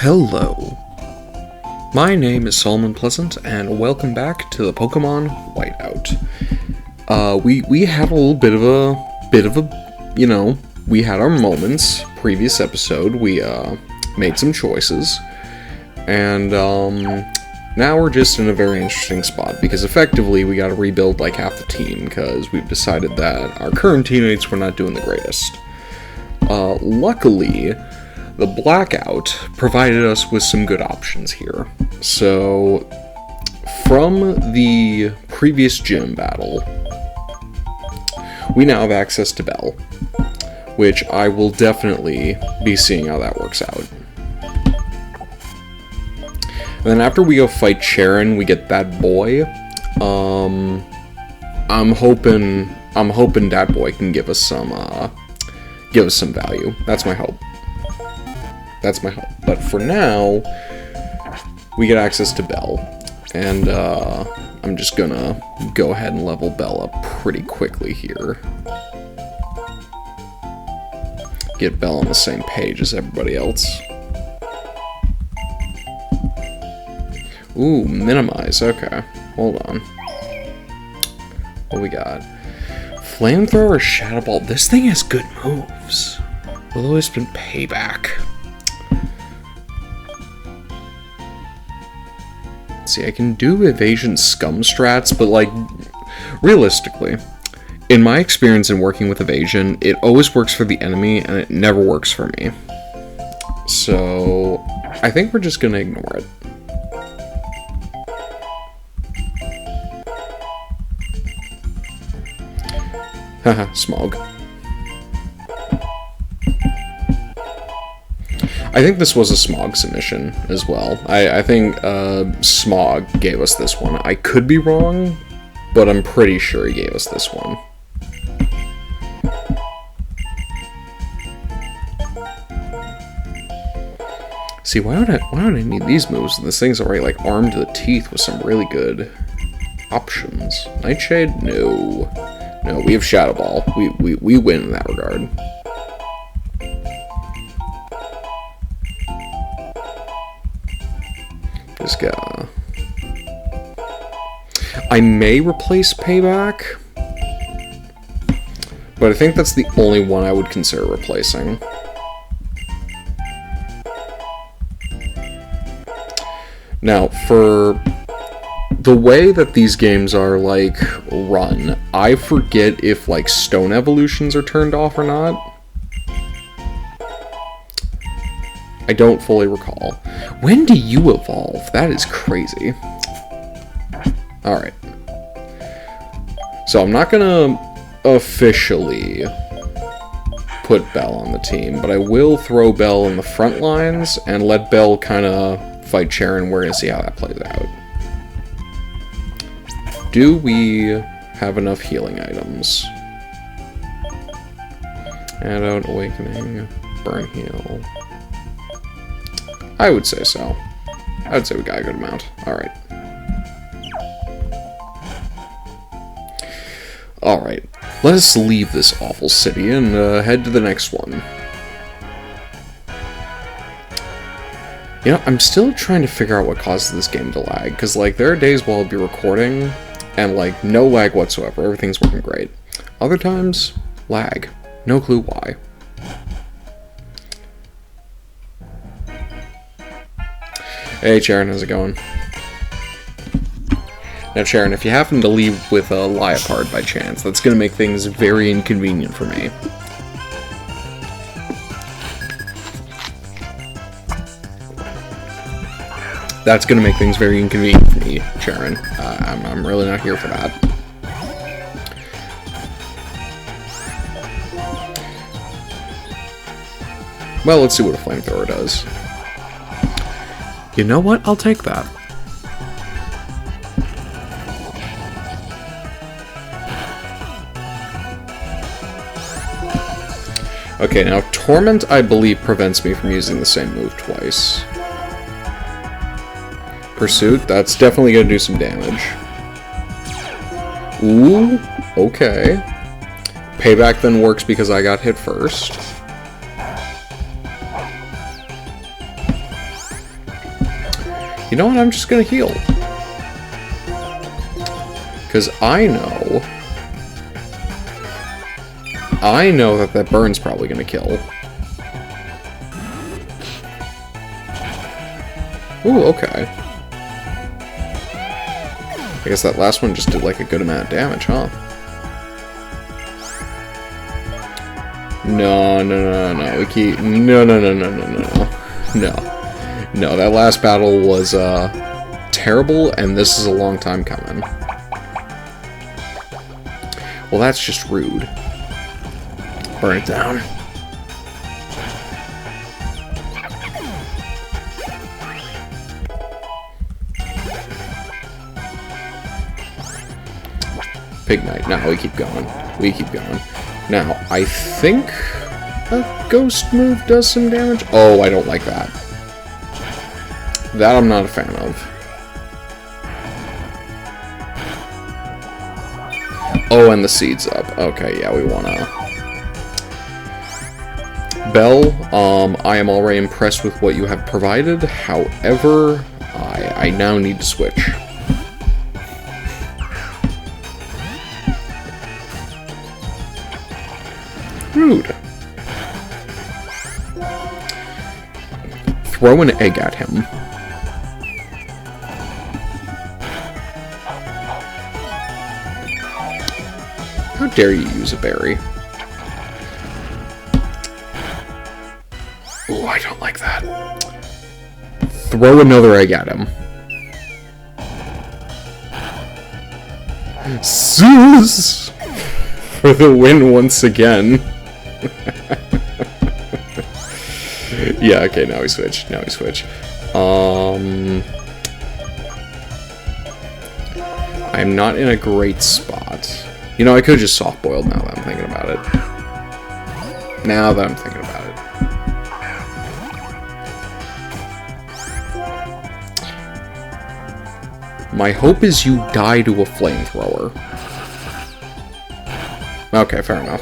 Hello. My name is Solomon Pleasant, and welcome back to the Pokémon Whiteout. We had a little bit of a, we had our moments. Previous episode, we, made some choices. And, now we're just in a very interesting spot, because effectively we gotta rebuild like half the team, because we've decided that our current teammates were not doing the greatest. Luckily, the Blackout provided us with some good options here. So, from the previous gym battle, we now have access to Bell, which I will definitely be seeing how that works out. And then after we go fight Charon, we get that boy. I'm hoping that boy can give us some value. That's my hope. But for now, we get access to Bell, and I'm just gonna go ahead and level Bell up pretty quickly here. Get Bell on the same page as everybody else. Ooh, minimize, okay. Hold on. What we got? Flamethrower, Shadow Ball. This thing has good moves. Will-O-Wisp and Payback. See, I can do evasion scum strats, but like, realistically, in my experience in working with evasion, it always works for the enemy and it never works for me. So, I think we're just gonna ignore it. Haha, Smog. I think this was a Smog submission as well. I think Smog gave us this one. I could be wrong, but I'm pretty sure he gave us this one. See, why would I need these moves? This thing's already like armed to the teeth with some really good options. Nightshade? No. No, we have Shadow Ball. We win in that regard. Just gotta... I may replace Payback, but I think that's the only one I would consider replacing. Now, for the way that these games are, like, run, I forget if, like, stone evolutions are turned off or not. I don't fully recall. When do you evolve? That is crazy. Alright. So I'm not gonna officially put Bell on the team, but I will throw Bell in the front lines and let Bell kind of fight Charon. We're gonna see how that plays out. Do we have enough healing items? Antidote, Awakening, Burn Heal. I would say so. I would say we got a good amount. Alright. Alright. Let us leave this awful city and head to the next one. You know, I'm still trying to figure out what causes this game to lag, because, like, there are days while I'll be recording, and, like, no lag whatsoever. Everything's working great. Other times, lag. No clue why. Hey, Charon, how's it going? Now, Charon, if you happen to leave with a Liepard by chance, that's going to make things very inconvenient for me. That's going to make things very inconvenient for me, Charon. I'm really not here for that. Well, let's see what a flamethrower does. You know what? I'll take that. Okay, now Torment, I believe, prevents me from using the same move twice. Pursuit, that's definitely gonna do some damage. Ooh, okay. Payback then works because I got hit first. You know what? I'm just gonna heal. Because I know that burn's probably gonna kill. Ooh, okay. I guess that last one just did like a good amount of damage, huh? No. We keep... No. No, that last battle was, terrible, and this is a long time coming. Well, that's just rude. Burn it down. Pig Knight. No, we keep going. We keep going. Now, I think a ghost move does some damage. Oh, I don't like that. That I'm not a fan of. Oh, and the seed's up. Okay, yeah, we wanna... Bell, I am already impressed with what you have provided. However, I now need to switch. Rude. Throw an egg at him. How dare you use a berry? Oh, I don't like that. Throw another egg at him. Zeus! For the win once again. Yeah, okay, now we switch. Now we switch. I'm not in a great spot. You know, I could have just soft-boiled now that I'm thinking about it. Now that I'm thinking about it. My hope is you die to a flamethrower. Okay, fair enough.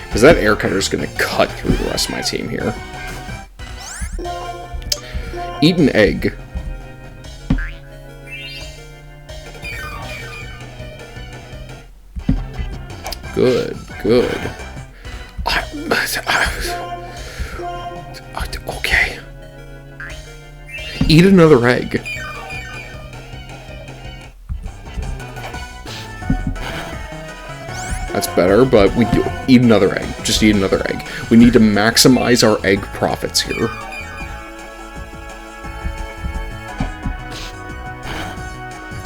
Because that air cutter is going to cut through the rest of my team here. Eat an egg. Good, good. Okay. Eat another egg. That's better, but we do eat another egg. Just eat another egg. We need to maximize our egg profits here.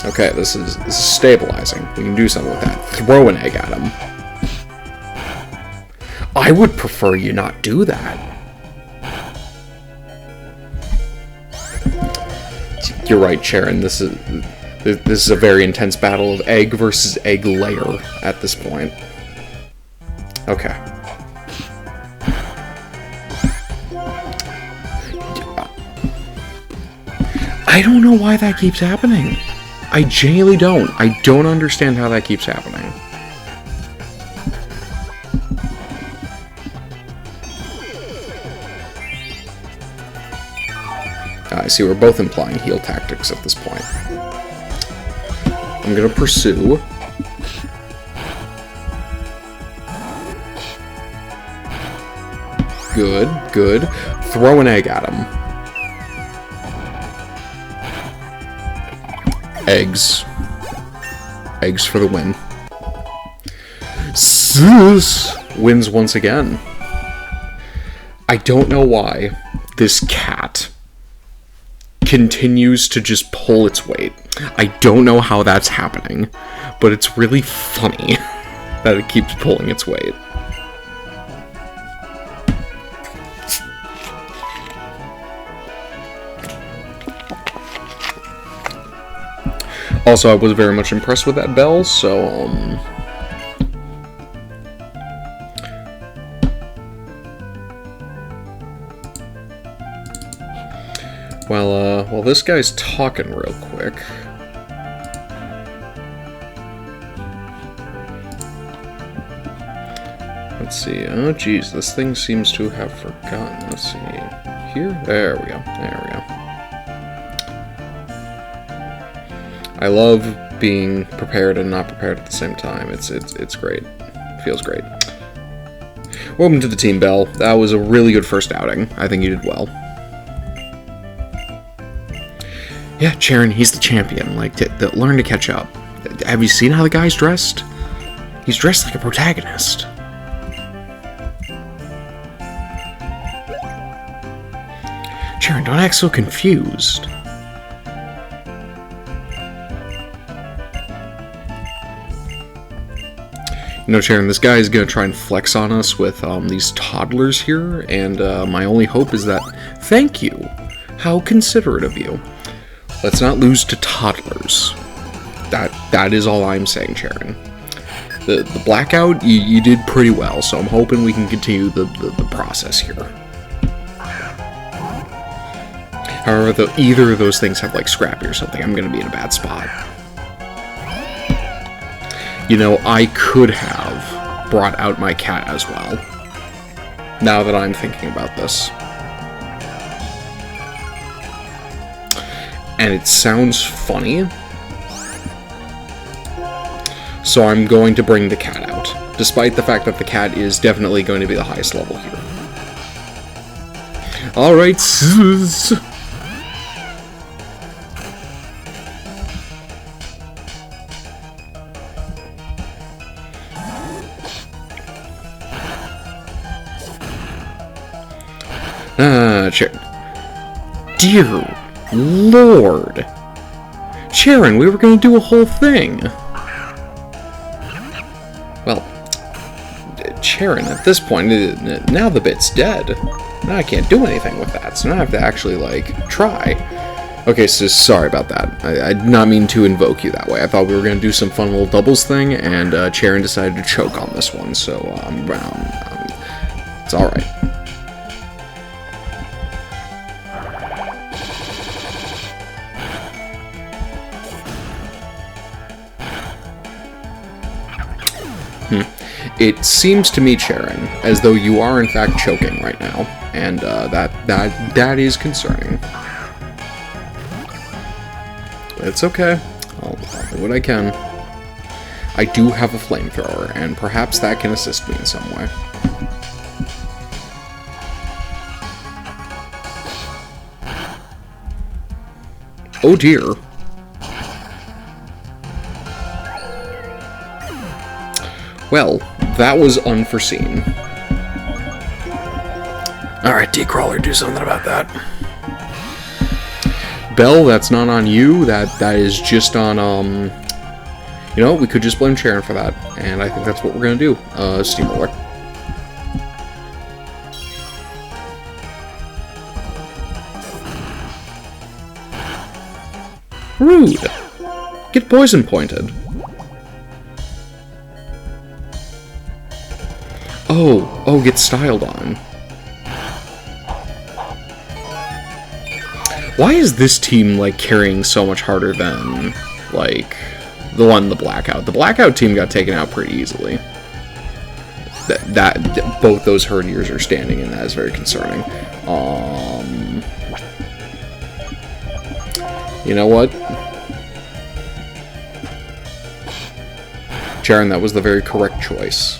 Okay, this is stabilizing. We can do something with that. Throw an egg at him. I would prefer you not do that. You're right, Sharon. This is a very intense battle of egg versus egg layer at this point. Okay. I don't know why that keeps happening. I genuinely don't. I don't understand how that keeps happening. I see we're both implying heal tactics at this point. I'm gonna pursue. Good, good. Throw an egg at him. Eggs. Eggs for the win. Zeus wins once again. I don't know why this cat continues to just pull its weight. I don't know how that's happening, but it's really funny that it keeps pulling its weight. Also, I was very much impressed with that bell, so, While this guy's talking real quick... Let's see. Oh, geez, this thing seems to have forgotten. Let's see. Here? There we go. There we go. I love being prepared and not prepared at the same time. It's great. It feels great. Welcome to the team, Bell. That was a really good first outing. I think you did well. Yeah, Charon, he's the champion. Like, learn to catch up. Have you seen how the guy's dressed? He's dressed like a protagonist. Charon, don't act so confused. You know, Charon, this guy is going to try and flex on us with these toddlers here, and my only hope is that... Thank you! How considerate of you. Let's not lose to toddlers. That is all I'm saying, Charon. The blackout, you did pretty well, so I'm hoping we can continue the process here. However, either of those things have, like, Scrappy or something, I'm going to be in a bad spot. You know, I could have brought out my cat as well, now that I'm thinking about this. And it sounds funny, so I'm going to bring the cat out, despite the fact that the cat is definitely going to be the highest level here. Alright, Dear Lord! Charon, we were going to do a whole thing! Well, Charon, at this point, now the bit's dead. Now I can't do anything with that, so now I have to actually, like, try. Okay, so sorry about that. I did not mean to invoke you that way. I thought we were going to do some fun little doubles thing, and Charon decided to choke on this one, so it's alright. It seems to me, Charon, as though you are in fact choking right now, and that is concerning. It's okay. I'll do what I can. I do have a flamethrower, and perhaps that can assist me in some way. Oh dear. Well, that was unforeseen. Alright, D-Crawler, do something about that. Bell, that's not on you. That is just on, you know, we could just blame Charon for that. And I think that's what we're gonna do. Steamroller. Rude! Get poison pointed. Oh, get styled on. Why is this team, like, carrying so much harder than, like, the Blackout? The Blackout team got taken out pretty easily. Both those herdiers are standing, and that is very concerning. You know what? Charon, that was the very correct choice.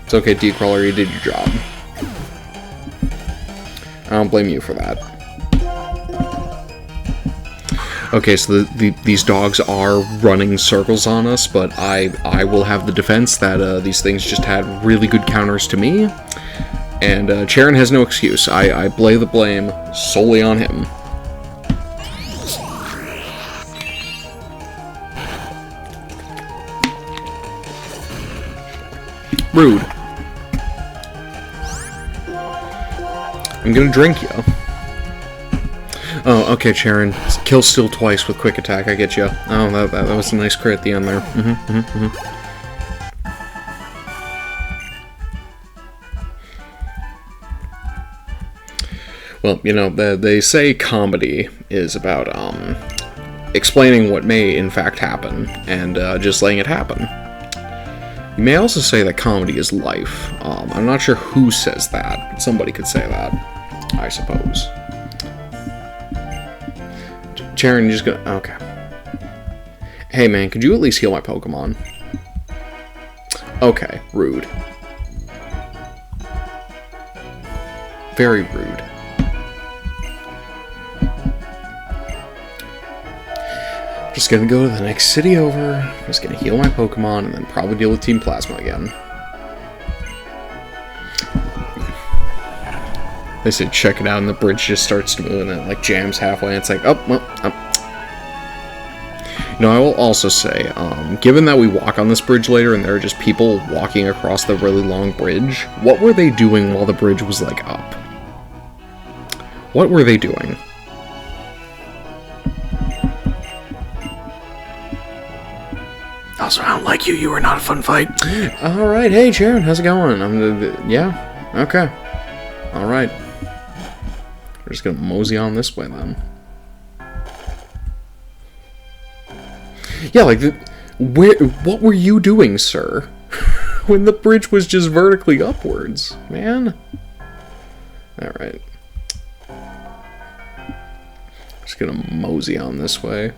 It's okay, D-Crawler, you did your job. I don't blame you for that. Okay, so these dogs are running circles on us, but I will have the defense that these things just had really good counters to me, and Charon has no excuse. I lay the blame solely on him. Rude. I'm gonna drink you. Oh, okay, Charon. Kill steal twice with quick attack. I get you. Oh, that was a nice crit at the end there. Well, you know, they say comedy is about explaining what may in fact happen, and just letting it happen. You may also say that comedy is life. I'm not sure who says that, but somebody could say that, I suppose. Charon, you're just gonna... Okay. Hey man, could you at least heal my Pokemon? Okay, rude. Very rude. Just gonna go to the next city over, just gonna heal my Pokemon, and then probably deal with Team Plasma again. They say check it out, and the bridge just starts to move, and it like jams halfway, and it's like, oh, well, You know, I will also say, given that we walk on this bridge later, and there are just people walking across the really long bridge, what were they doing while the bridge was, like, up? What were they doing? Also, I don't like you. You were not a fun fight. Alright, hey, Sharon, how's it going? Yeah? Okay. Alright. We're just gonna mosey on this way, then. Yeah, like, what were you doing, sir? When the bridge was just vertically upwards, man? Alright. Just gonna mosey on this way.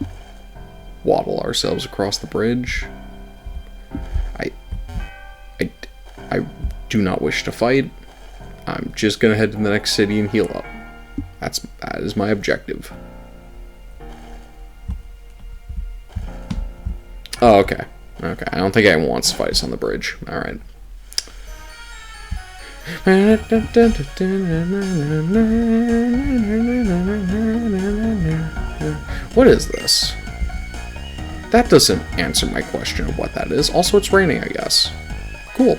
Waddle ourselves across the bridge. I do not wish to fight. I'm just gonna head to the next city and heal up. That is my objective. Oh, okay. Okay, I don't think anyone wants to fight us on the bridge. Alright. What is this? That doesn't answer my question of what that is. Also, it's raining, I guess. Cool.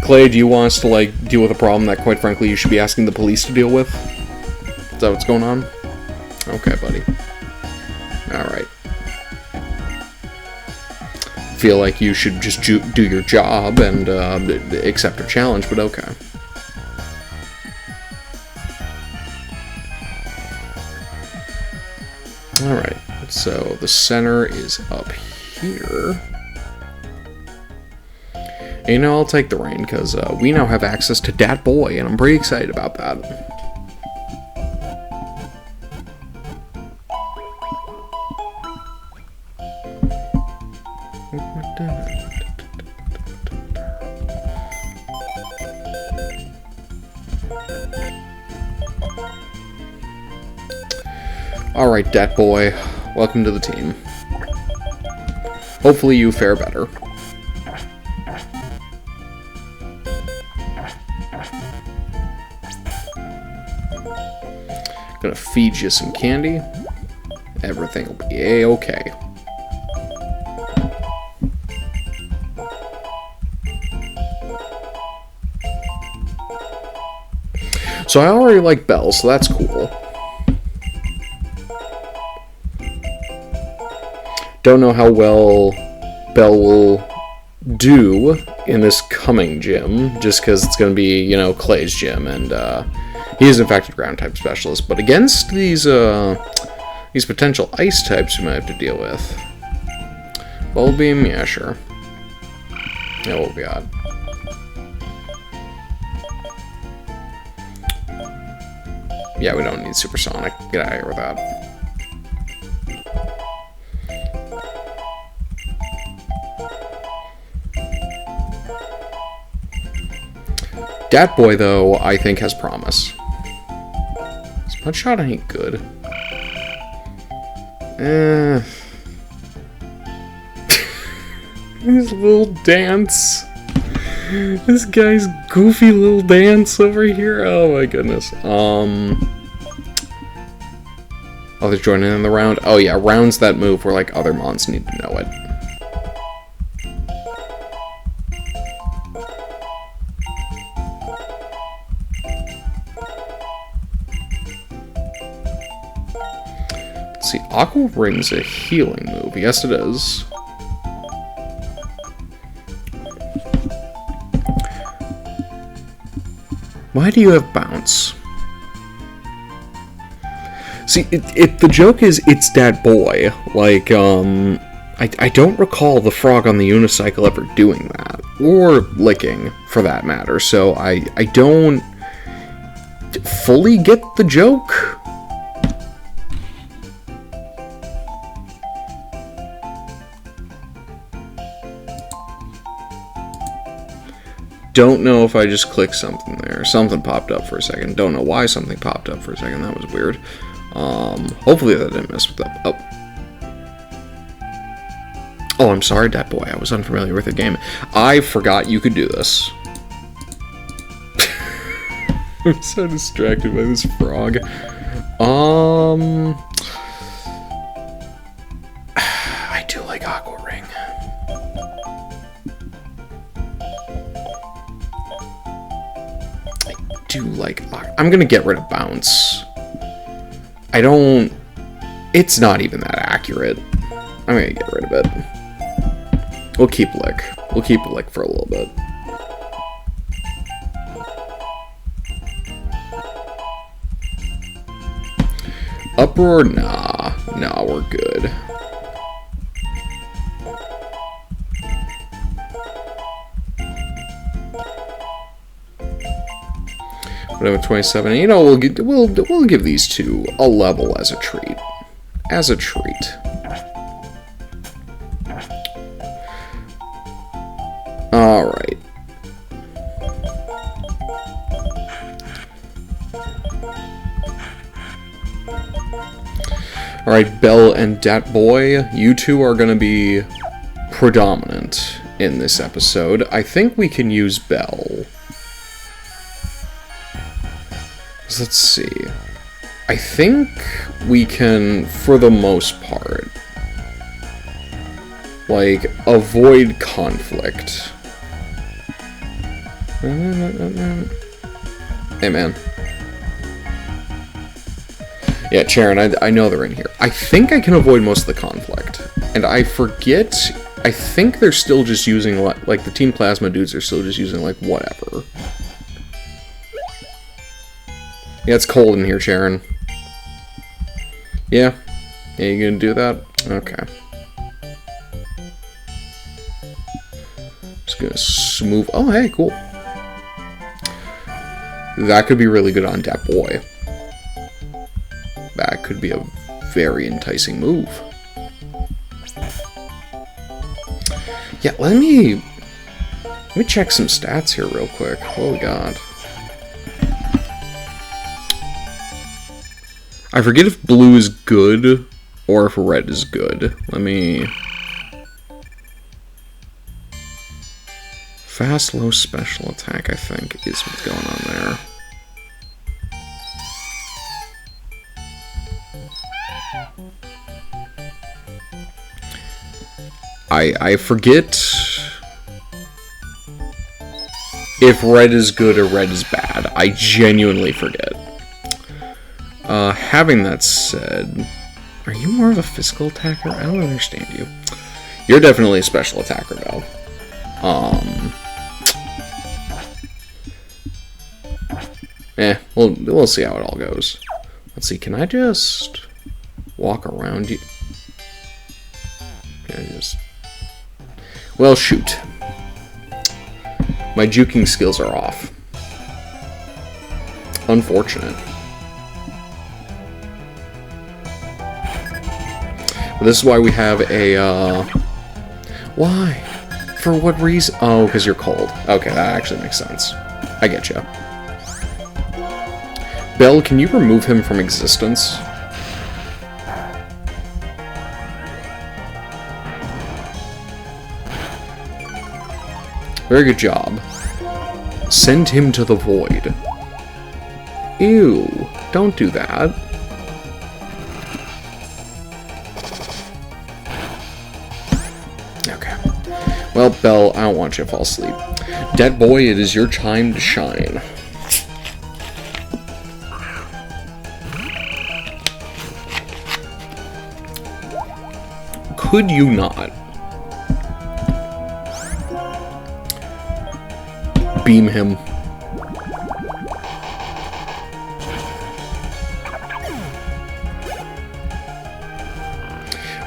Clay, do you want us to, like, deal with a problem that, quite frankly, you should be asking the police to deal with? Is that what's going on? Okay, buddy. Alright. Feel like you should just do your job and accept our challenge, but okay. Alright, so the center is up here. And, you know, I'll take the rain, because we now have access to Dat Boy, and I'm pretty excited about that. Alright, Dat Boy, welcome to the team. Hopefully you fare better. Gonna feed you some candy. Everything will be a-okay. So I already like Belle, so that's cool. Don't know how well Belle will do in this coming gym, just because it's going to be, you know, Clay's gym, and he is in fact a ground type specialist. But against these potential ice types we might have to deal with. Bulb Beam, yeah, sure. Yeah, what we got? Yeah, we don't need Supersonic. Get out of here with that. Dat Boy, though, I think has promise. Spud Shot ain't good. His little dance. This guy's goofy little dance over here. Oh my goodness. Oh, they're joining in the round. Oh yeah, rounds that move where like other mons need to know it. Let's see, Aqua Ring's a healing move. Yes, it is. Why do you have bounce? See, the joke is it's that boy. Like, I don't recall the frog on the unicycle ever doing that. Or licking, for that matter. So I don't fully get the joke. Don't know if I just clicked something there. Something popped up for a second. Don't know why something popped up for a second. That was weird. Hopefully that didn't mess with that. Oh, I'm sorry, Dat Boy. I was unfamiliar with the game. I forgot you could do this. I'm so distracted by this frog. I do like Aqua Ring. I'm gonna get rid of bounce. It's not even that accurate. I'm gonna get rid of it. We'll keep lick. We'll keep lick for a little bit. Uproar? Nah, we're good. Whatever, 27. You know, we'll give these two a level as a treat. As a treat. All right. All right, Belle and Dat Boy, you two are going to be predominant in this episode. I think we can use Belle. Let's see. I think we can, for the most part, like, avoid conflict. Hey, man. Yeah, Charon, I know they're in here. I think I can avoid most of the conflict. And I forget, I think they're still just using, like, the Team Plasma dudes are still just using, like, whatever. Yeah, it's cold in here, Sharon. Yeah? Yeah, you gonna do that? Okay. Just gonna smooth... Oh, hey, cool. That could be really good on Dat Boy. That could be a very enticing move. Yeah, let me check some stats here real quick. Oh, God. I forget if blue is good or if red is good. Let me... Fast, low, special attack, I think, is what's going on there. I forget if red is good or red is bad. I genuinely forget. Having that said, are you more of a physical attacker? I don't understand you. You're definitely a special attacker, though. We'll see how it all goes. Let's see, can I just walk around you? Can I just... Well, shoot. My juking skills are off. Unfortunate. Well, this is why we have a, Why? For what reason? Oh, because you're cold. Okay, that actually makes sense. I get you. Belle, can you remove him from existence? Very good job. Send him to the void. Ew, don't do that. Okay. Well, Belle, I don't want you to fall asleep. Dat Boy, it is your time to shine. Could you not beam him?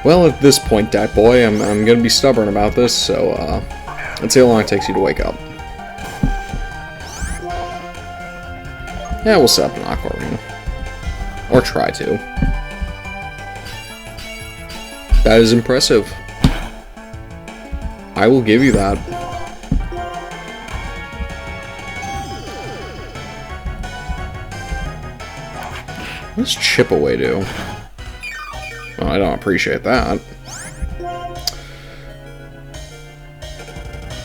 Well, at this point, Dat Boy, I'm gonna be stubborn about this, so, let's see how long it takes you to wake up. Yeah, we'll set up an Aqua Ring. Or try to. That is impressive. I will give you that. What's chip away do? Well, I don't appreciate that.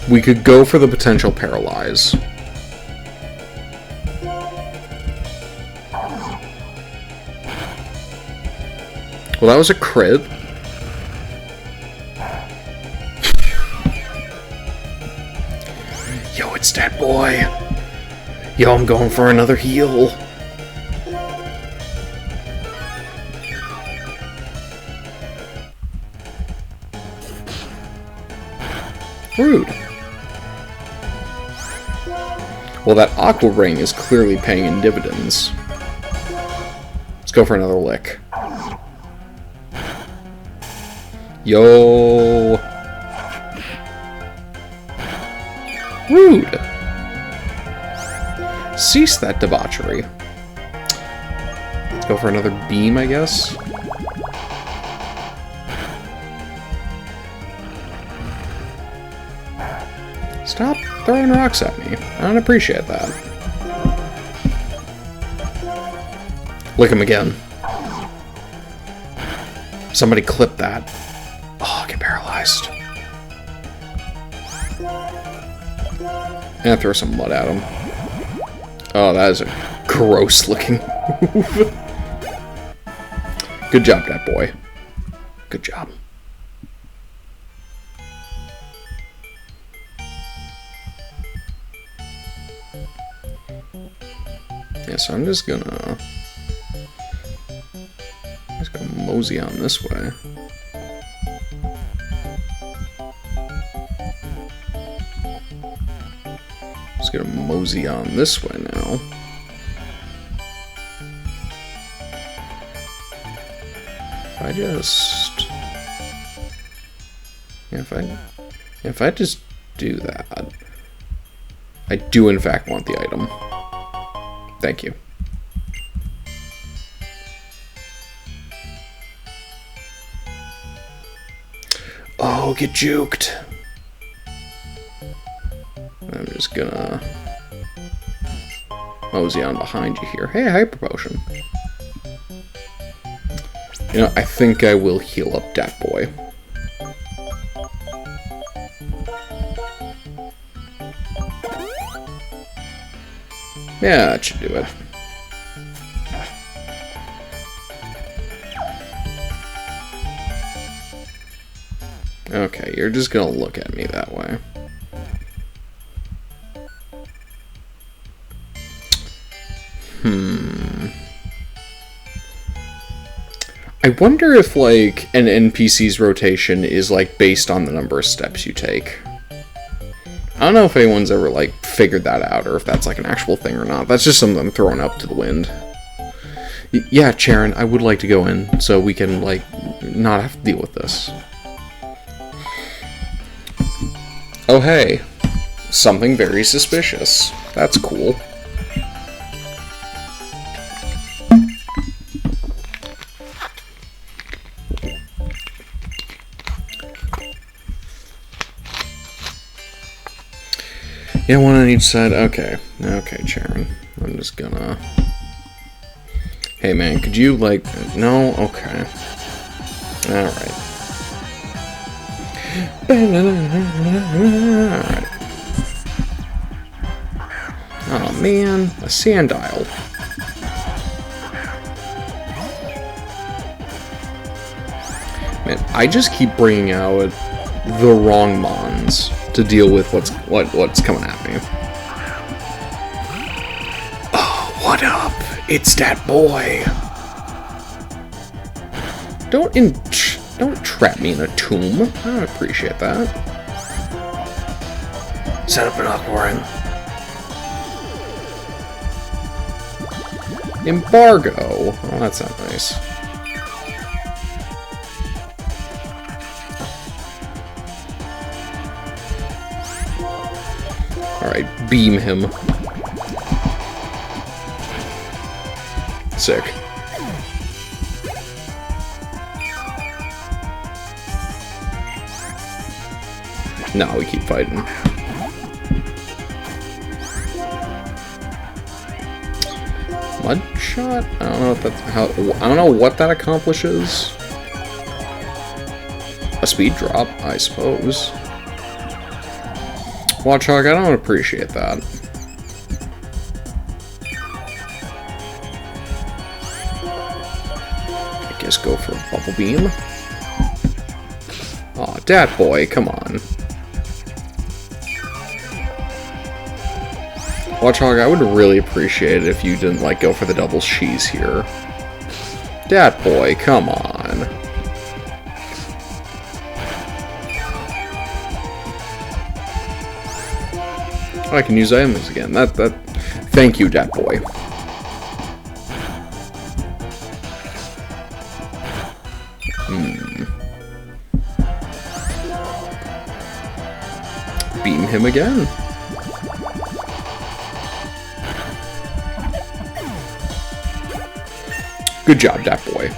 We could go for the potential paralyze. Well, that was a crit. Yo, it's that boy. Yo, I'm going for another heal. Rude. Well, that Aqua Ring is clearly paying in dividends. Let's go for another lick. Yo. Rude. Cease that debauchery. Let's go for another beam, I guess. Stop throwing rocks at me. I don't appreciate that. Lick him again. Somebody clip that. Oh, get paralyzed. And throw some mud at him. Oh, that is a gross looking move. Good job, that boy. Good job. Yeah, so I'm just gonna mosey on this way. Just gonna mosey on this way now. If I just do that, I do in fact want the item. Thank you. Oh, get juked. I'm just gonna mosey on behind you here. Hey, hyper potion. You know, I think I will heal up Dat Boy. Yeah, that should do it. Okay, you're just gonna look at me that way. I wonder if, like, an NPC's rotation is, like, based on the number of steps you take. I don't know if anyone's ever, like, figured that out, or if that's, like, an actual thing or not. That's just something I'm throwing up to the wind. Yeah, Charon, I would like to go in, so we can, like, not have to deal with this. Oh, hey. Something very suspicious. That's cool. Yeah, one on each side. Okay. Okay, Charon. I'm just gonna... Hey, man, could you, like... No? Okay. Alright. Alright. Oh, man. A Sandile. Man, I just keep bringing out the wrong mons to deal with what's coming at me. Oh, what up? It's that boy. Don't trap me in a tomb. I don't appreciate that. Set up an Aqua Ring. Embargo. Oh, that's not nice. Alright, beam him. Sick. No, we keep fighting. Mud shot? I don't know if that's how. I don't know what that accomplishes. A speed drop, I suppose. Watchhog, I don't appreciate that. I guess go for a bubble beam. Aw, Dat Boy, come on. Watchhog, I would really appreciate it if you didn't, like, go for the double cheese here. Dat Boy, come on. Oh, I can use items again. Thank you, Dat Boy. Beam him again. Good job, Dat Boy.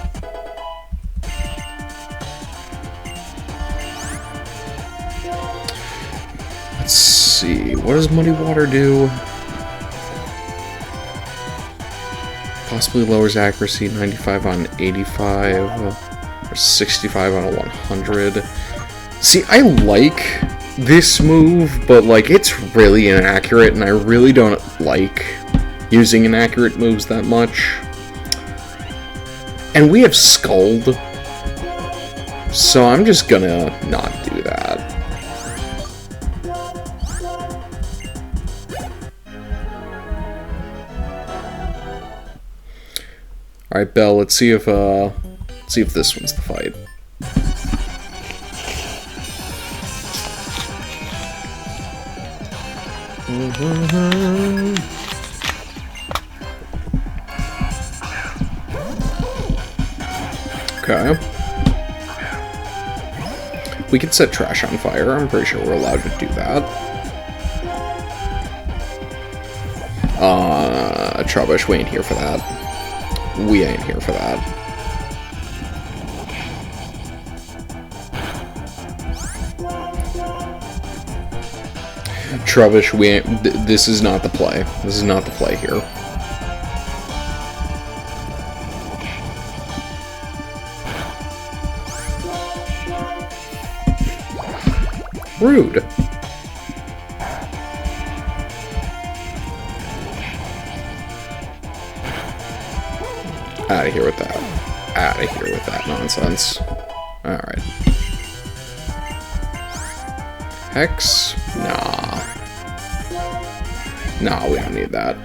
Let's see. What does Muddy Water do? Possibly lowers accuracy, 95 on 85, or 65 on a 100. See, I like this move, but, like, it's really inaccurate, and I really don't like using inaccurate moves that much. And we have Scald, so I'm just gonna not do that. Alright, Belle, let's see if this one's the fight. Okay. We can set trash on fire. I'm pretty sure we're allowed to do that. Trubbish, we ain't here for that. We ain't here for that. Trubbish, we ain't. This is not the play. This is not the play here. Rude. Out of here with that. Out of here with that nonsense. Alright. Hex? Nah. Nah, we don't need that.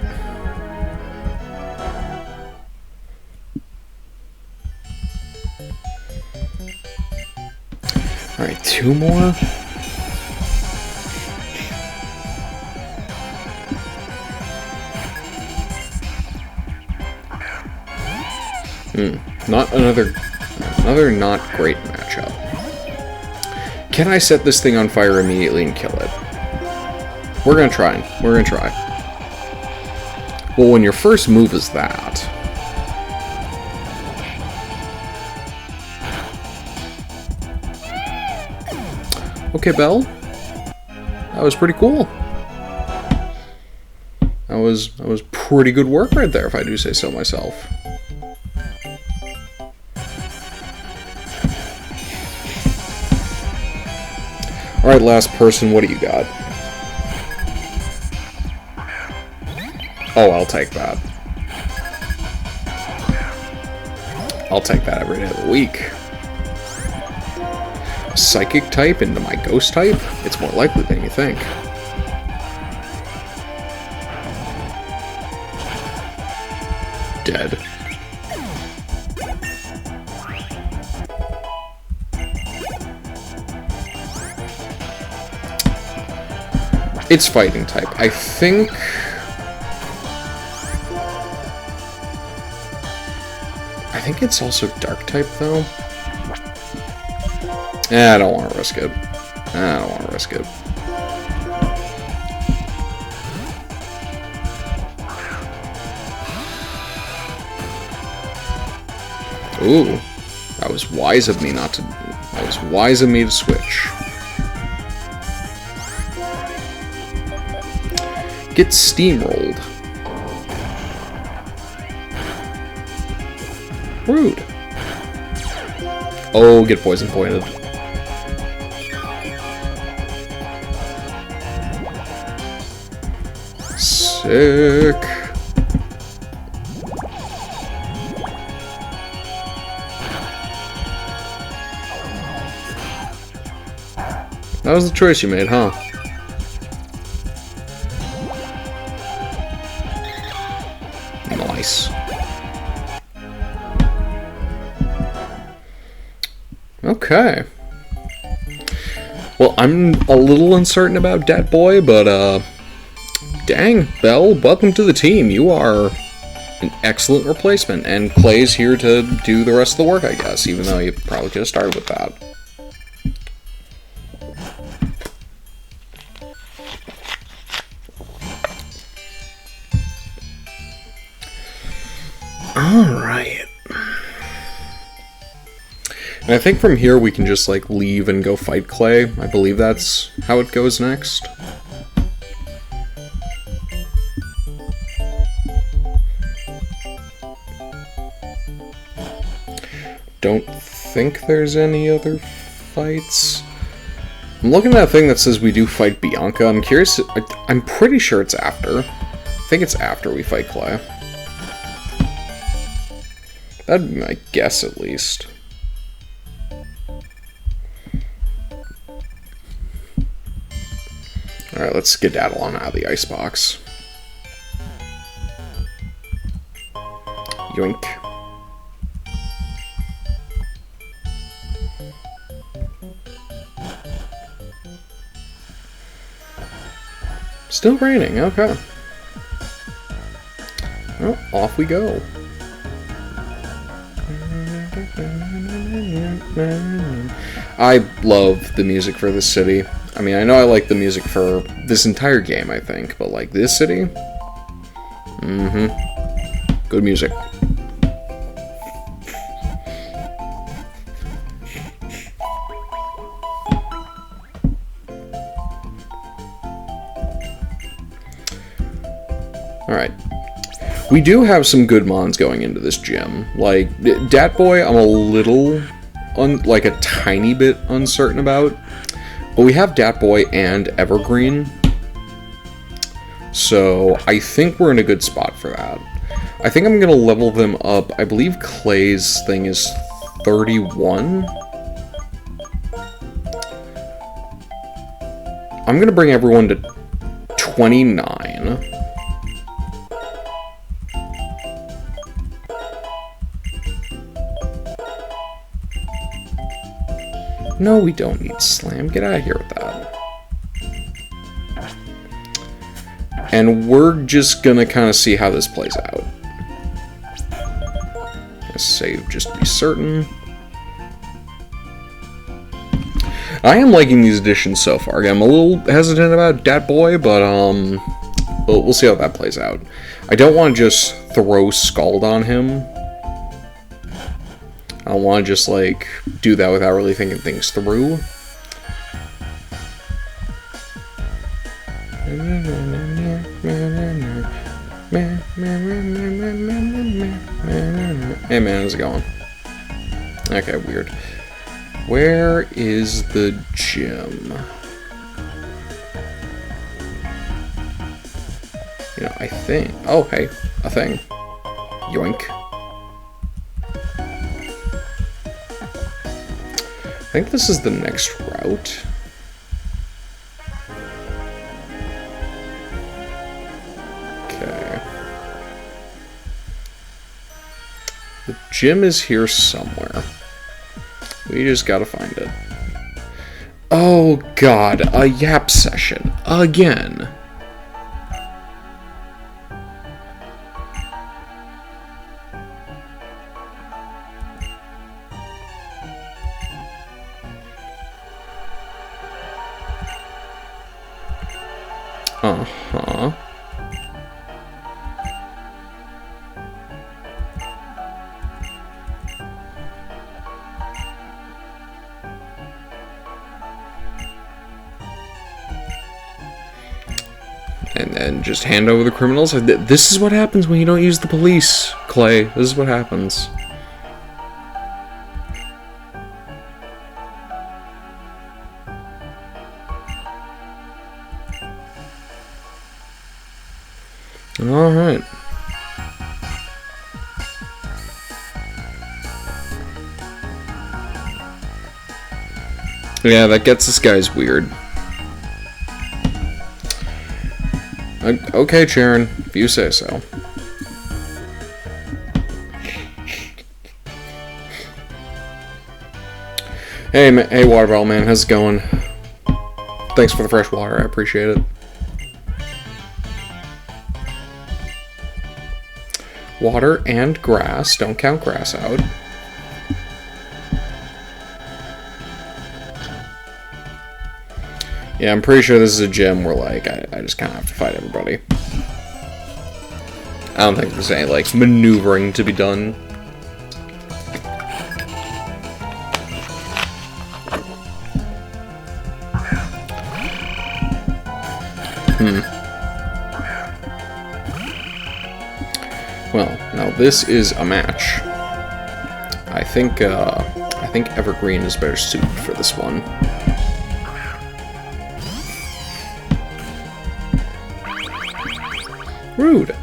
Alright, 2 more? Not another not great matchup. Can I set this thing on fire immediately and kill it? We're gonna try. We're gonna try. Well, when your first move is that... Okay, Belle. That was pretty cool. That was pretty good work right there, if I do say so myself. Alright, last person, what do you got? Oh, I'll take that. I'll take that every day of the week. Psychic type into my ghost type? It's more likely than you think. Dead. It's fighting type. I think... it's also dark type, though. I don't want to risk it. I don't want to risk it. Ooh. That was wise of me not to... That was wise of me to switch. Get steamrolled. Rude. Oh, get poison pointed. Sick. That was the choice you made, huh? Nice. Okay. Well, I'm a little uncertain about Dat Boy, but, dang, Belle, welcome to the team. You are an excellent replacement, and Clay's here to do the rest of the work, I guess, even though you probably could have started with that. Alright. And I think from here we can just, like, leave and go fight Clay. I believe that's how it goes next. Don't think there's any other fights. I'm looking at that thing that says we do fight Bianca. I'm curious. I'm pretty sure it's after. I think it's after we fight Clay. That'd be my guess, at least. Alright, let's skedaddle on out of the icebox. Yoink. Still raining, okay. Well, off we go. I love the music for this city. I mean, I know I like the music for this entire game, I think, but like this city? Good music. Alright. We do have some good mons going into this gym. Like, Dat Boy, I'm a little, like a tiny bit uncertain about. But we have Dat Boy and Evergreen. So, I think we're in a good spot for that. I think I'm going to level them up. I believe Clay's thing is 31. I'm going to bring everyone to 29. No, we don't need Slam. Get out of here with that. And we're just gonna kind of see how this plays out. Save just to be certain. I am liking these additions so far. Again, I'm a little hesitant about Dat Boy, but we'll see how that plays out. I don't want to just throw Scald on him. I don't want to just, like, do that without really thinking things through. Hey man, how's it going? Okay, weird. Where is the gym? You know, I think... Oh, hey, a thing. Yoink. I think this is the next route. Okay. The gym is here somewhere. We just gotta find it. Oh god, a yap session. Again. Uh-huh. And just hand over the criminals. This is what happens when you don't use the police, Clay. This is what happens. Alright. Yeah, that gets this guy's weird. Okay, Sharon, if you say so. Hey, water bottle man, how's it going? Thanks for the fresh water, I appreciate it. Water and grass, don't count grass out. Yeah, I'm pretty sure this is a gym where, like, I just kind of have to fight everybody. I don't think there's any, like, maneuvering to be done. Well, now this is a match. I think Evergreen is better suited for this one. Rude.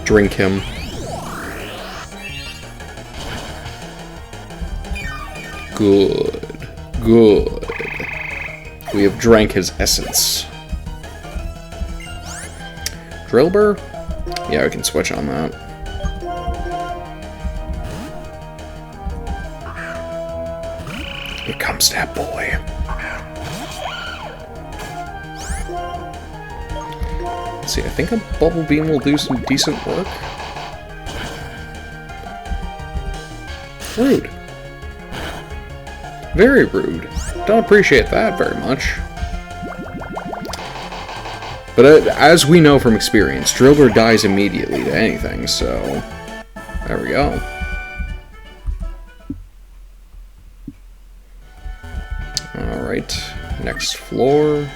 Drink him. Good. Good. We have drank his essence. Drillbur? Yeah, we can switch on that. Here comes that boy. Let's see, I think a Bubble Beam will do some decent work. Rude. Very rude. Don't appreciate that very much. But as we know from experience, Drillbur dies immediately to anything, so there we go. Alright, next floor.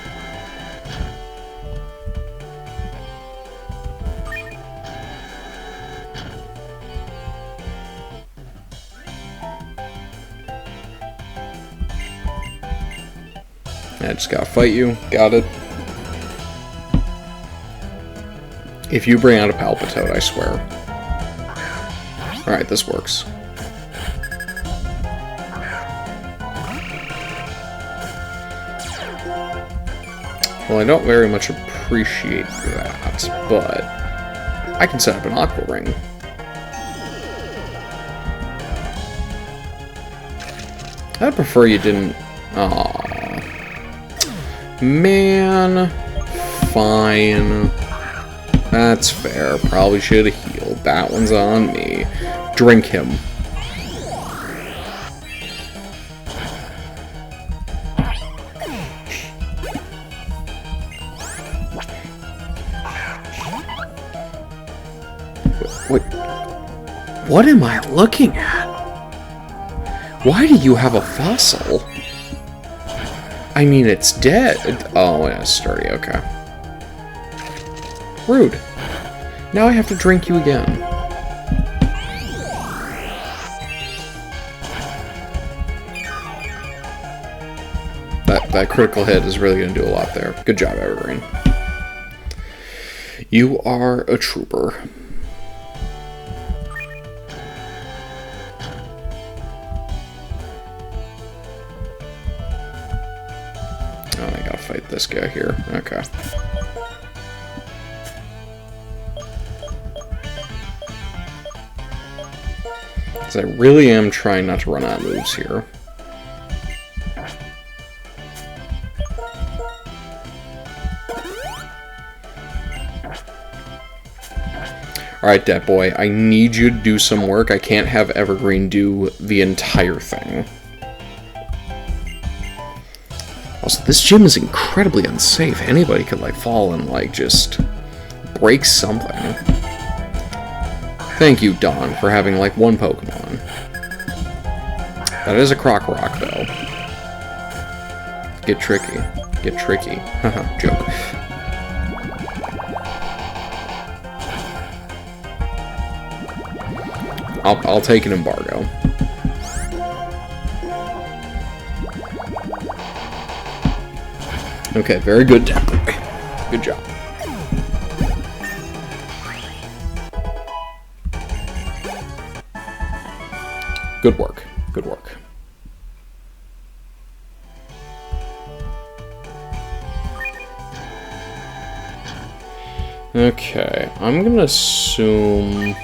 I just gotta fight you. Got it. If you bring out a Palpitoad, I swear. Alright, this works. Well, I don't very much appreciate that, but I can set up an Aqua Ring. I'd prefer you didn't... Aww. Man. Fine. That's fair. Probably should have healed. That one's on me. Drink him. Wait. What am I looking at? Why do you have a fossil? I mean, it's dead. Oh, yeah, sturdy. Okay. Rude. Now I have to drink you again. That critical hit is really going to do a lot there. Good job, Evergreen. You are a trooper. Oh, I gotta fight this guy here. Okay. Because I really am trying not to run out of moves here. Alright, Dat Boy, I need you to do some work. I can't have Evergreen do the entire thing. Also, this gym is incredibly unsafe. Anybody could, like, fall and, like, just break something. Thank you, Dawn, for having, like, one Pokemon. That is a Croc Rock, though. Get tricky. Get tricky. Haha, joke. I'll take an embargo. Okay, very good, Dad Boy. Good job. Good work. Good work. Okay, I'm gonna assume...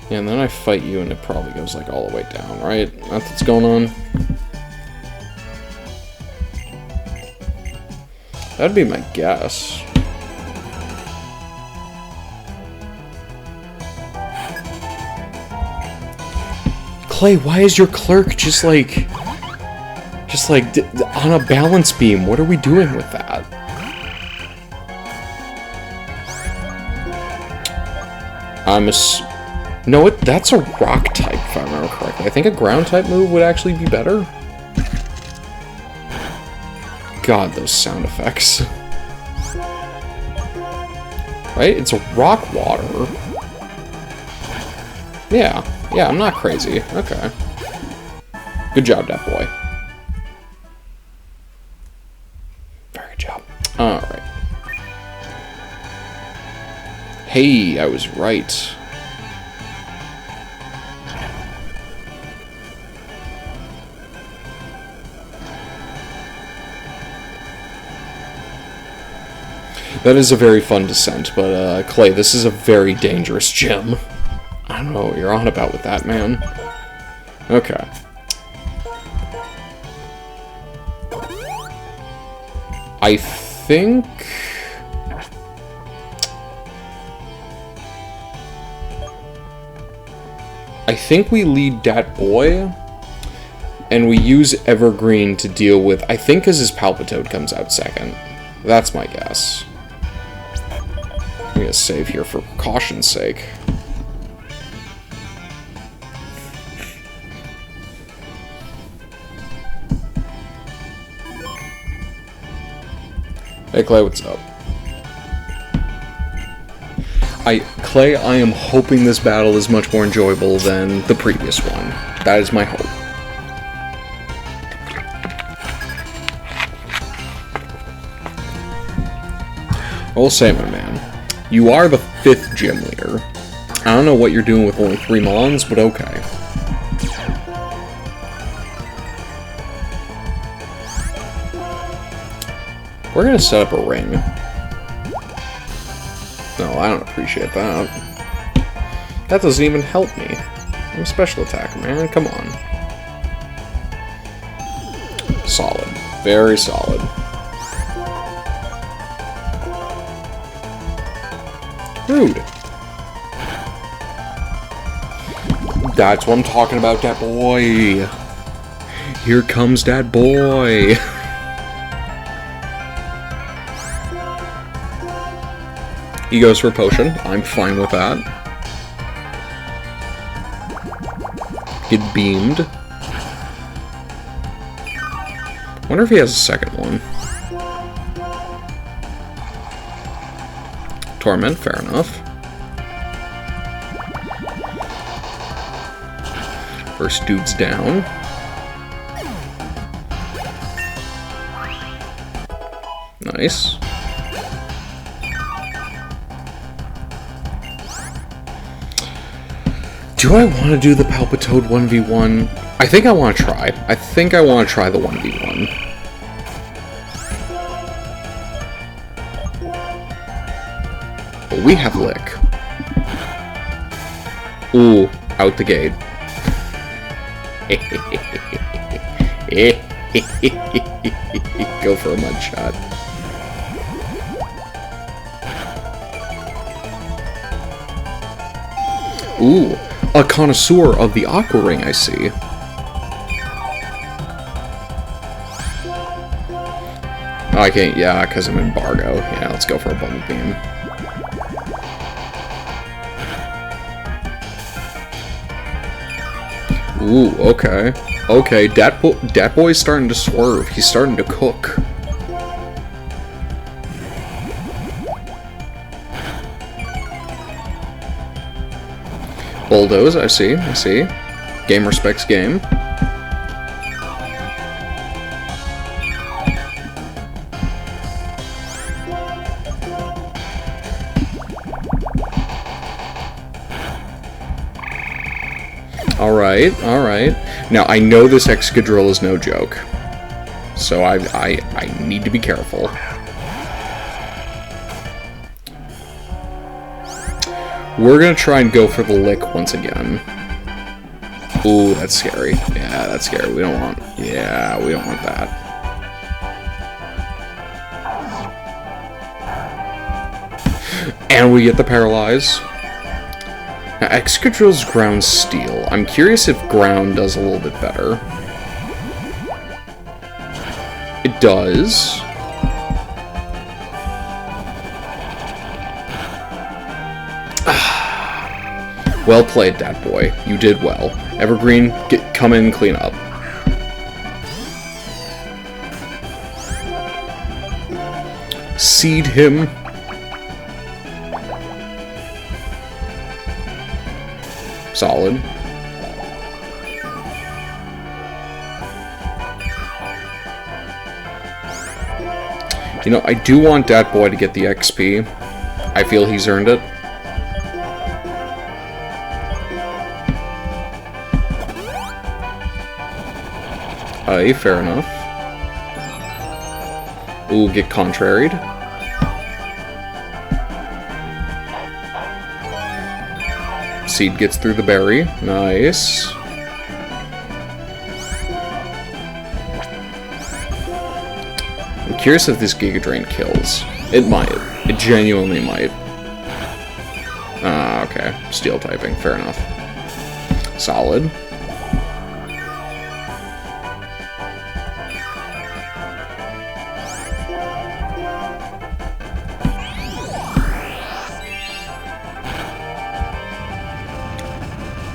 Yeah, and then I fight you and it probably goes like all the way down, right? That's what's going on. That'd be my guess. Clay, why is your clerk just like on a balance beam? What are we doing with that? No, that's a rock type, if I remember correctly. I think a ground type move would actually be better. God, those sound effects. Right? It's a rock water. Yeah, I'm not crazy. Okay. Good job, that boy. Very good job. Alright. Hey, I was right. That is a very fun descent, but, Clay, this is a very dangerous gym. I don't know what you're on about with that, man. Okay. I think we lead Dat Boy, and we use Evergreen to deal with... I think because his Palpitoad comes out second. That's my guess. I'm gonna save here for precaution's sake. Hey Clay, what's up? Clay, I am hoping this battle is much more enjoyable than the previous one. That is my hope. I will say, my man, you are the 5th gym leader. I don't know what you're doing with only 3 Mons, but okay. We're gonna set up a ring. No, I don't appreciate that. That doesn't even help me. I'm a special attacker, man. Come on. Solid. Very solid. Rude. That's what I'm talking about, that boy. Here comes that boy. He goes for a potion. I'm fine with that. Get beamed. Wonder if he has a second one. Torment, fair enough. First dude's down. Nice. Do I want to do the Palpitoad 1v1? I think I want to try. I think I want to try the 1v1. But we have Lick. Ooh, out the gate. Go for a mud shot. Ooh. A connoisseur of the Aqua Ring, I see. Oh, I can't, yeah, because I'm embargo. Yeah, let's go for a Bubble Beam. Ooh, okay. Okay, Dat Boy's starting to swerve. He's starting to cook. Bulldoze, I see, I see. Game respects game. Alright, alright. Now, I know this Excadrill is no joke. So I need to be careful. We're gonna try and go for the lick once again. Ooh, that's scary. Yeah, that's scary. We don't want... Yeah, we don't want that. And we get the Paralyze. Now, Excadrill's Ground Steel. I'm curious if Ground does a little bit better. It does. Well played, Dat Boy. You did well. Evergreen, come in and clean up. Seed him. Solid. You know, I do want Dat Boy to get the XP. I feel he's earned it. Aye, fair enough. Ooh, get contraried. Seed gets through the berry. Nice. I'm curious if this Giga Drain kills. It might. It genuinely might. Ah, okay. Steel typing. Fair enough. Solid.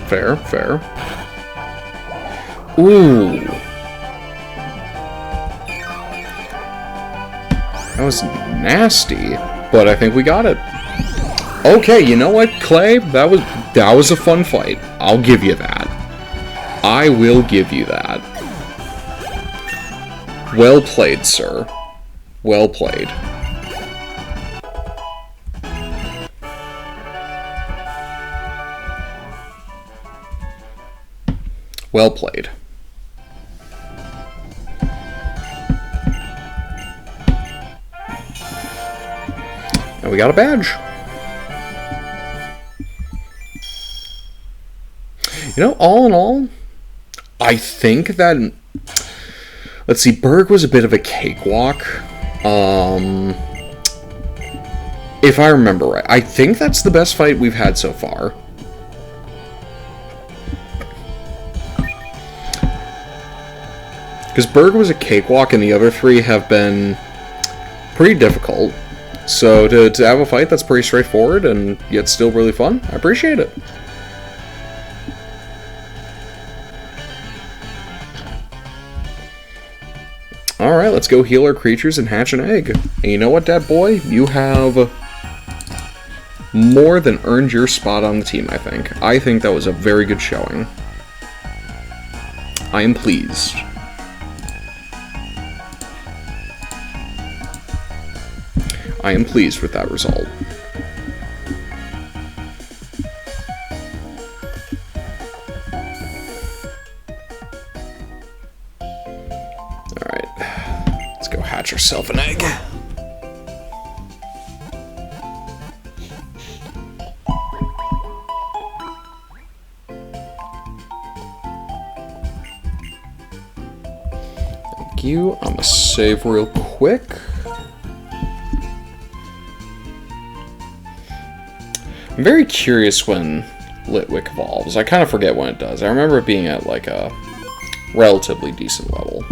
Fair, fair. Ooh. That was nasty, but I think we got it. Okay, you know what, Clay? That was a fun fight. I'll give you that. I will give you that. Well played, sir. Well played. Well played. And we got a badge. You know, all in all, I think that... Let's see, Berg was a bit of a cakewalk. If I remember right. I think that's the best fight we've had so far. Because Berg was a cakewalk and the other three have been pretty difficult. So to have a fight that's pretty straightforward and yet still really fun, I appreciate it. Alright, let's go heal our creatures and hatch an egg. And you know what, Dat Boy? You have more than earned your spot on the team, I think. I think that was a very good showing. I am pleased. I am pleased with that result. Alright, let's go hatch ourselves an egg. Thank you. I'm gonna save real quick. I'm very curious when Litwick evolves. I kind of forget when it does. I remember it being at, like, a relatively decent level.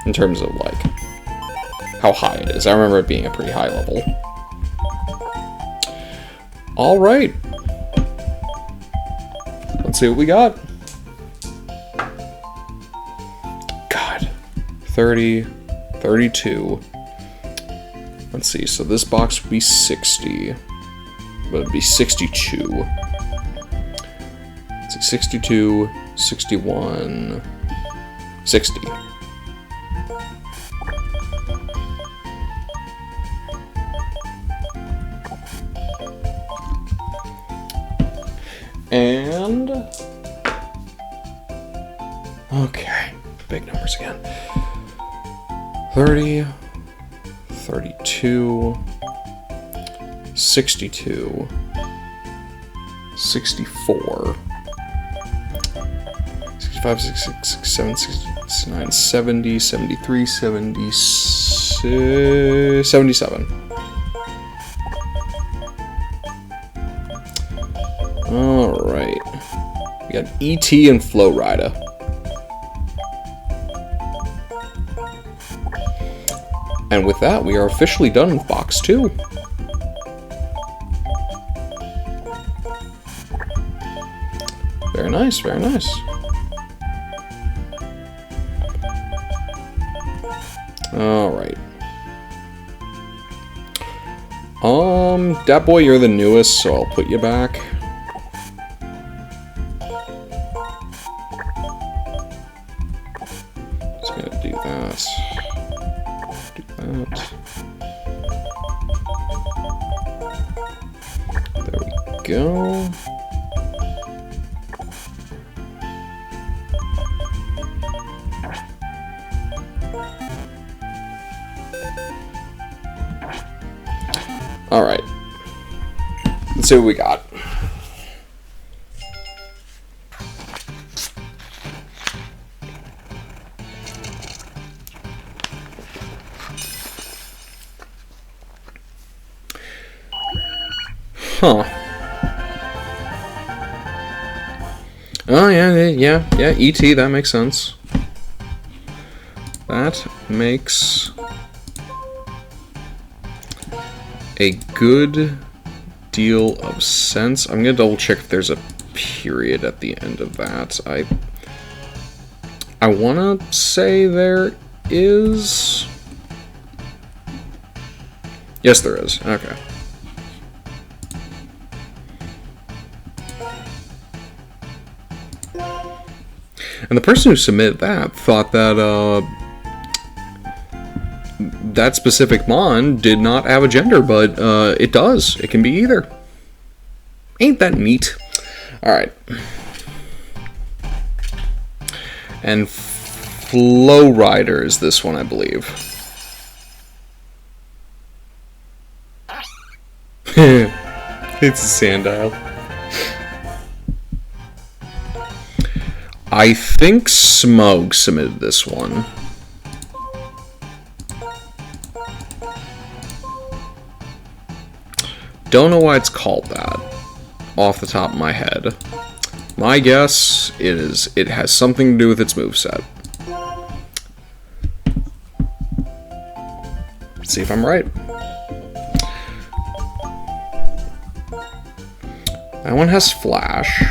In terms of, like, how high it is. I remember it being a pretty high level. Alright. Let's see what we got. 30, 32. Let's see, so this box would be 60. But it'd be 62. Let's see, 62, 61, 60. And... okay, big numbers again. 30, 32, 62, 64, 65, 66, 67, 69, 70, 73, 76, 77. Alright. We got E.T. and Flow Rida. And with that, we are officially done with box 2. Very nice, very nice. Alright. Dat boy, you're the newest, so I'll put you back. Just gonna do that. Do that. There we go. Alright. Let's see what we got. Huh. Oh, yeah, E.T., that makes sense. That makes a good deal of sense. I'm gonna double check if there's a period at the end of that. I wanna say there is. Yes, there is. Okay. And the person who submitted that thought that that specific mon did not have a gender, but it does. It can be either. Ain't that neat? Alright. And Flow Rider is this one, I believe. It's a Sandile. I think Smug submitted this one. Don't know why it's called that, off the top of my head. My guess is it has something to do with its moveset. Let's see if I'm right. That one has Flash.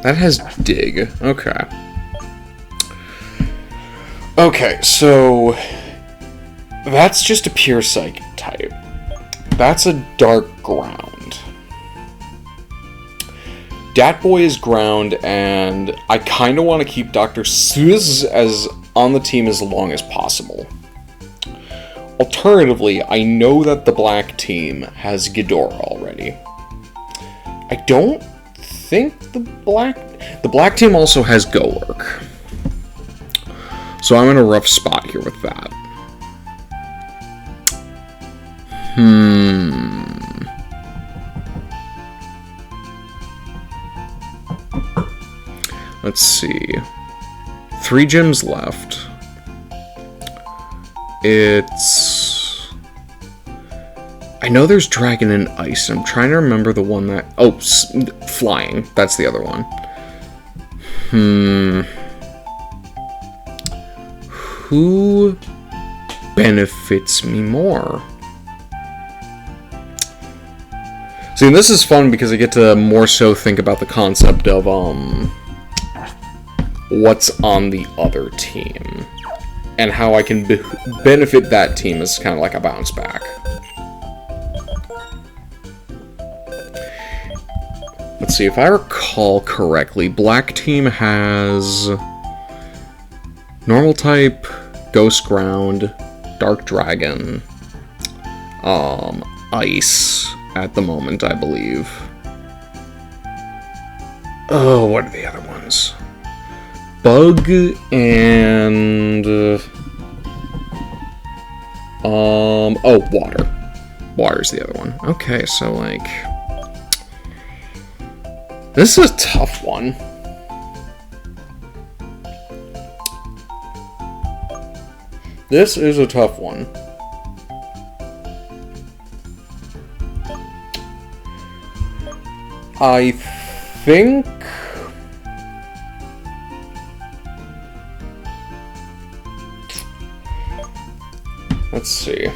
That has Dig. Okay. Okay, so that's just a pure Psychic type. That's a Dark Ground. Dat Boy is Ground, and I kind of want to keep Dr. Seuss as on the team as long as possible. Alternatively, I know that the black team has Ghidorah already. I don't think the black team also has Golurk. So I'm in a rough spot here with that. Let's see. 3 gyms left. I know there's Dragon and Ice. I'm trying to remember the one that... oh, Flying. That's the other one. Who benefits me more? See, this is fun because I get to more so think about the concept of, what's on the other team. and how I can benefit that team is kind of like a bounce back. Let's see, if I recall correctly, black team has normal type, ghost ground, dark dragon, ice at the moment, I believe. Oh, what are the other ones? Bug and oh, water. Water's the other one. Okay, so like this is a tough one. This is a tough one. I think let's see.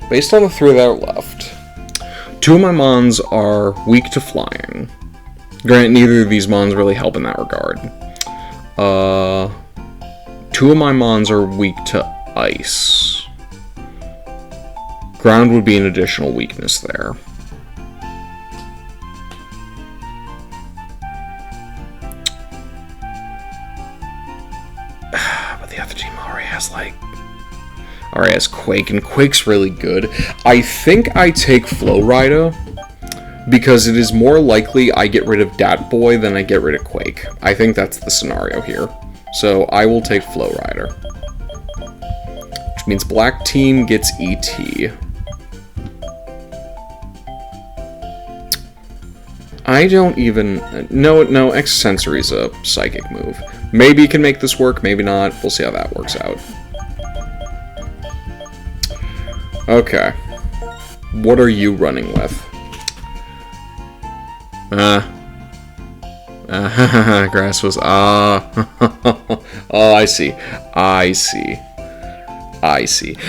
Based on the three that are left, two of my mons are weak to flying. Granted, neither of these mons really help in that regard. Two of my mons are weak to ice. Ground would be an additional weakness there. But the other team already has Quake, and Quake's really good. I think I take Flow Rider because it is more likely I get rid of Dat Boy than I get rid of Quake. I think that's the scenario here. So I will take Flow Rider. Which means black team gets ET. I don't even... No, Extrasensory's a psychic move. Maybe you can make this work, maybe not. We'll see how that works out. Okay. What are you running with? Grass was... oh, I see.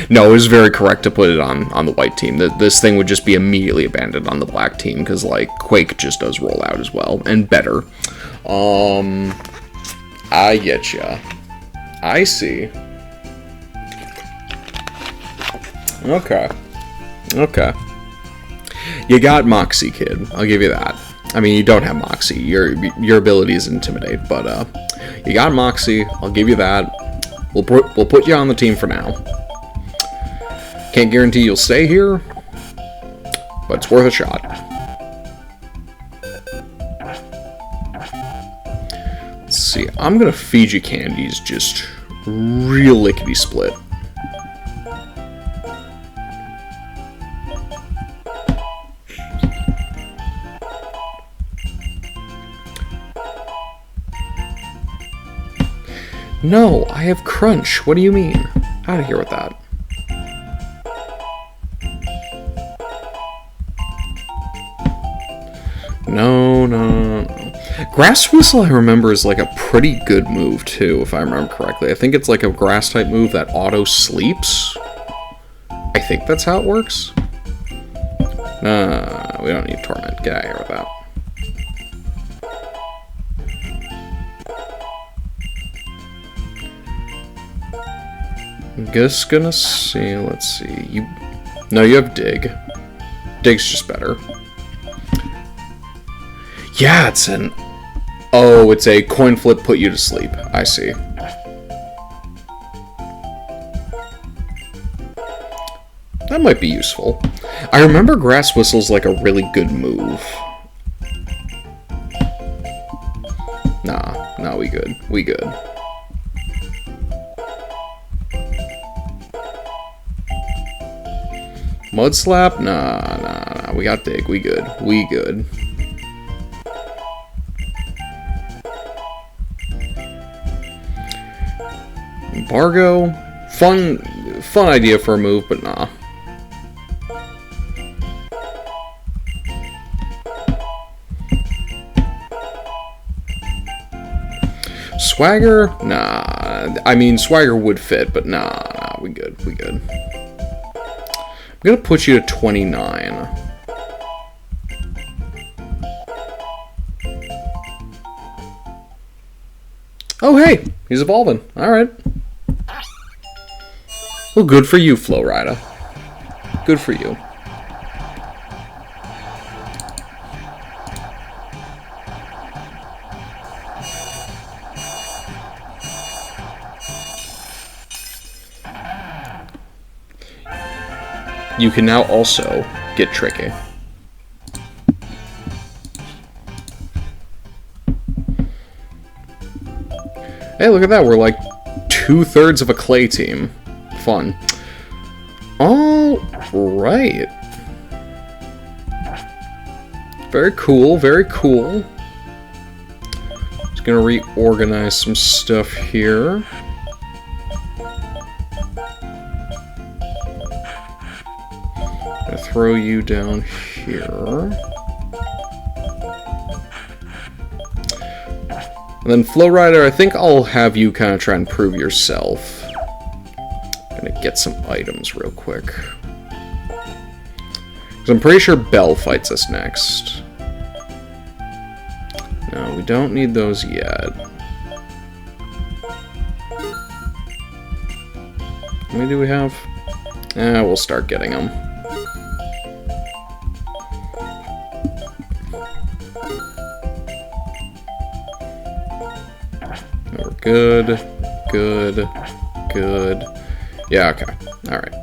No, it was very correct to put it on the white team. This thing would just be immediately abandoned on the black team, because, like, Quake just does roll out as well, and better. I get ya. I see. Okay. You got Moxie, kid. I'll give you that. I mean, you don't have Moxie. Your ability is Intimidate, but you got Moxie. I'll give you that. We'll put you on the team for now. Can't guarantee you'll stay here, but it's worth a shot. Let's see. I'm gonna feed you candies just real lickety split. No, I have Crunch. What do you mean? Out of here with that. No. Grass Whistle, I remember, is like a pretty good move, too, if I remember correctly. I think it's like a grass-type move that auto-sleeps. I think that's how it works. Nah, we don't need Torment. Get out of here with that. I'm just gonna see, let's see, no, you have Dig. Dig's just better. Yeah, it's a coin flip put you to sleep. I see. That might be useful. I remember Grass Whistle's like a really good move. Nah, we good. Mud Slap? Nah. We got Dig. We good. Embargo? Fun idea for a move, but nah. Swagger? Nah. I mean, Swagger would fit, but nah. We good. I'm gonna put you to 29. Oh, hey! He's evolving. Alright. Well, good for you, Flowrider. Good for you. You can now also get tricky. Hey, look at that. We're like 2/3 of a clay team. Fun. Alright. Very cool, very cool. Just gonna reorganize some stuff here. Gonna throw you down here. And then Flowrider, I think I'll have you kind of try and prove yourself. Gonna get some items real quick. Because I'm pretty sure Belle fights us next. No, we don't need those yet. How many do we have? We'll start getting them. We're good, good, good. Yeah, okay. Alright.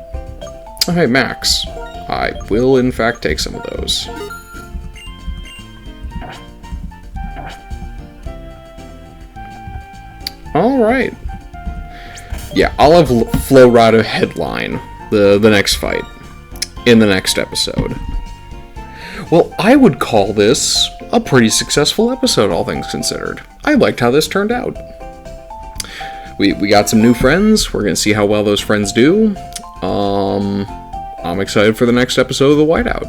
Okay, Max. I will, in fact, take some of those. Alright. Yeah, I'll have Flowrider headline the next fight in the next episode. Well, I would call this a pretty successful episode, all things considered. I liked how this turned out. We got some new friends. We're going to see how well those friends do. I'm excited for the next episode of the Whiteout.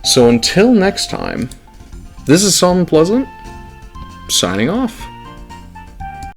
So until next time, this is Solomon Pleasant, signing off.